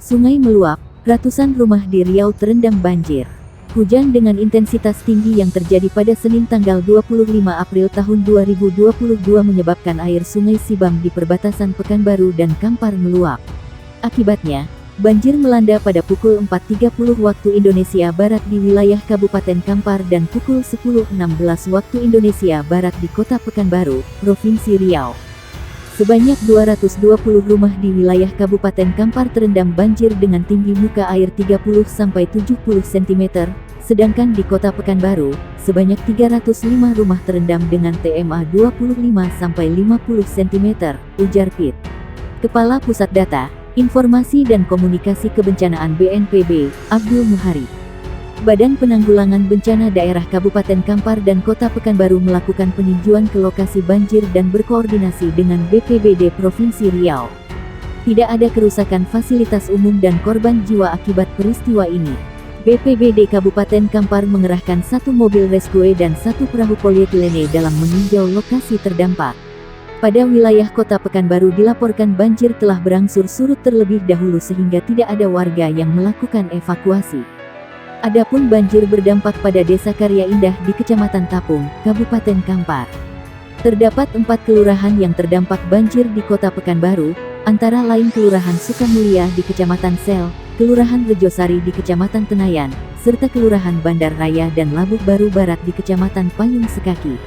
Sungai meluap, ratusan rumah di Riau terendam banjir. Hujan dengan intensitas tinggi yang terjadi pada Senin tanggal 25 April tahun 2022 menyebabkan air Sungai Sibam di perbatasan Pekanbaru dan Kampar meluap. Akibatnya, banjir melanda pada pukul 4.30 waktu Indonesia Barat di wilayah Kabupaten Kampar dan pukul 10.16 waktu Indonesia Barat di Kota Pekanbaru, Provinsi Riau. Sebanyak 220 rumah di wilayah Kabupaten Kampar terendam banjir dengan tinggi muka air 30-70 cm, sedangkan di Kota Pekanbaru, sebanyak 305 rumah terendam dengan TMA 25-50 cm, ujar Pit. Kepala Pusat Data, Informasi dan Komunikasi Kebencanaan BNPB, Abdul Muhari. Badan Penanggulangan Bencana Daerah Kabupaten Kampar dan Kota Pekanbaru melakukan peninjauan ke lokasi banjir dan berkoordinasi dengan BPBD Provinsi Riau. Tidak ada kerusakan fasilitas umum dan korban jiwa akibat peristiwa ini. BPBD Kabupaten Kampar mengerahkan 1 mobil rescue dan 1 perahu polietilene dalam meninjau lokasi terdampak. Pada wilayah Kota Pekanbaru dilaporkan banjir telah berangsur surut terlebih dahulu sehingga tidak ada warga yang melakukan evakuasi. Adapun banjir berdampak pada Desa Karya Indah di Kecamatan Tapung, Kabupaten Kampar. Terdapat 4 kelurahan yang terdampak banjir di Kota Pekanbaru, antara lain Kelurahan Sukamulya di Kecamatan Sel, Kelurahan Rejosari di Kecamatan Tenayan, serta Kelurahan Bandar Raya dan Labuh Baru Barat di Kecamatan Payung Sekaki.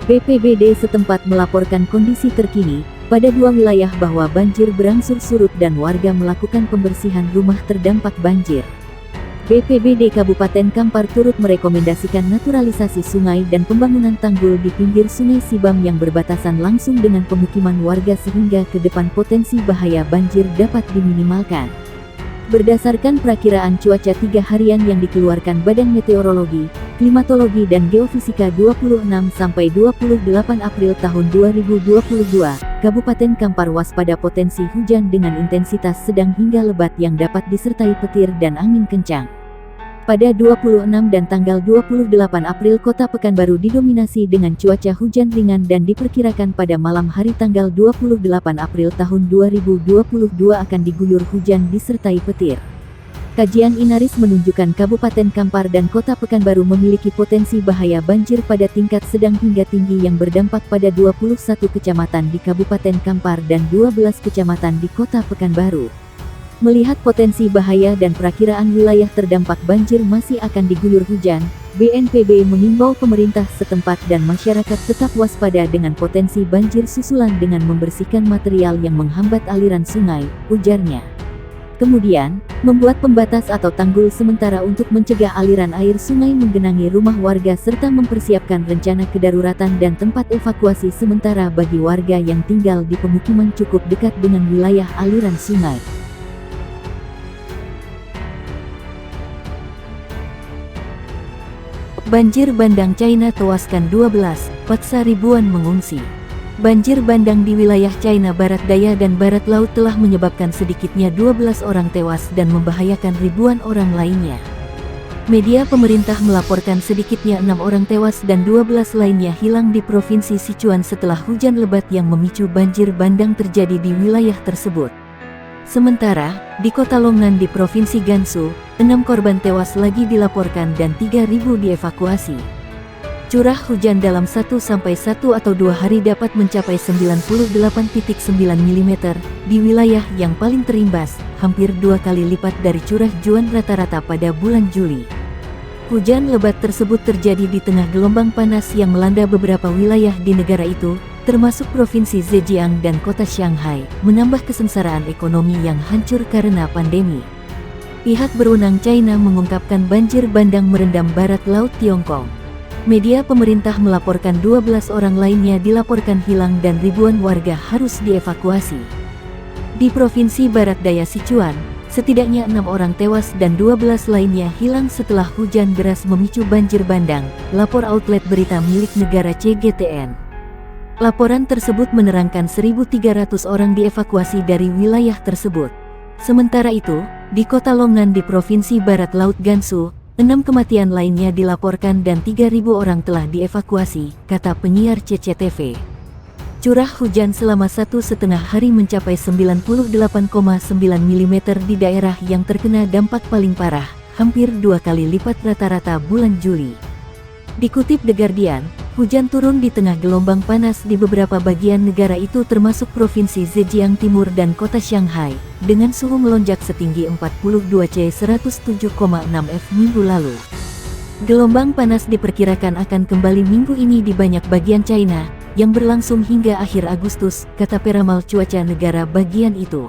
BPBD setempat melaporkan kondisi terkini pada 2 wilayah bahwa banjir berangsur surut dan warga melakukan pembersihan rumah terdampak banjir. BPBD Kabupaten Kampar turut merekomendasikan naturalisasi sungai dan pembangunan tanggul di pinggir Sungai Sibam yang berbatasan langsung dengan pemukiman warga sehingga ke depan potensi bahaya banjir dapat diminimalkan. Berdasarkan perakiraan cuaca 3 harian yang dikeluarkan Badan Meteorologi, Klimatologi dan Geofisika 26-28 April tahun 2022, Kabupaten Kampar waspada potensi hujan dengan intensitas sedang hingga lebat yang dapat disertai petir dan angin kencang. Pada 26 dan tanggal 28 April Kota Pekanbaru didominasi dengan cuaca hujan ringan dan diperkirakan pada malam hari tanggal 28 April tahun 2022 akan diguyur hujan disertai petir. Kajian Inaris menunjukkan Kabupaten Kampar dan Kota Pekanbaru memiliki potensi bahaya banjir pada tingkat sedang hingga tinggi yang berdampak pada 21 kecamatan di Kabupaten Kampar dan 12 kecamatan di Kota Pekanbaru. Melihat potensi bahaya dan perakiraan wilayah terdampak banjir masih akan diguyur hujan, BNPB mengimbau pemerintah setempat dan masyarakat tetap waspada dengan potensi banjir susulan dengan membersihkan material yang menghambat aliran sungai, ujarnya. Kemudian, membuat pembatas atau tanggul sementara untuk mencegah aliran air sungai menggenangi rumah warga serta mempersiapkan rencana kedaruratan dan tempat evakuasi sementara bagi warga yang tinggal di pemukiman cukup dekat dengan wilayah aliran sungai. Banjir bandang China tewaskan 12, paksa ribuan mengungsi. Banjir bandang di wilayah China Barat Daya dan Barat Laut telah menyebabkan sedikitnya 12 orang tewas dan membahayakan ribuan orang lainnya. Media pemerintah melaporkan sedikitnya 6 orang tewas dan 12 lainnya hilang di Provinsi Sichuan setelah hujan lebat yang memicu banjir bandang terjadi di wilayah tersebut. Sementara, di Kota Longnan di Provinsi Gansu, 6 korban tewas lagi dilaporkan dan 3.000 dievakuasi. Curah hujan dalam 1-1 atau 2 hari dapat mencapai 98.9 mm di wilayah yang paling terimbas, hampir 2 kali lipat dari curah hujan rata-rata pada bulan Juli. Hujan lebat tersebut terjadi di tengah gelombang panas yang melanda beberapa wilayah di negara itu, termasuk Provinsi Zhejiang dan Kota Shanghai, menambah kesengsaraan ekonomi yang hancur karena pandemi. Pihak berwenang China mengungkapkan banjir bandang merendam barat laut Tiongkok. Media pemerintah melaporkan 12 orang lainnya dilaporkan hilang dan ribuan warga harus dievakuasi. Di Provinsi Barat Daya Sichuan, setidaknya 6 orang tewas dan 12 lainnya hilang setelah hujan deras memicu banjir bandang, lapor outlet berita milik negara CGTN. Laporan tersebut menerangkan 1.300 orang dievakuasi dari wilayah tersebut. Sementara itu, di Kota Longnan di Provinsi Barat Laut Gansu, 6 kematian lainnya dilaporkan dan 3.000 orang telah dievakuasi, kata penyiar CCTV. Curah hujan selama 1,5 hari mencapai 98,9 mm di daerah yang terkena dampak paling parah, hampir 2 kali lipat rata-rata bulan Juli. Dikutip The Guardian, hujan turun di tengah gelombang panas di beberapa bagian negara itu termasuk Provinsi Zhejiang Timur dan kota Shanghai, dengan suhu melonjak setinggi 42 C 107,6 F minggu lalu. Gelombang panas diperkirakan akan kembali minggu ini di banyak bagian China, yang berlangsung hingga akhir Agustus, kata peramal cuaca negara bagian itu.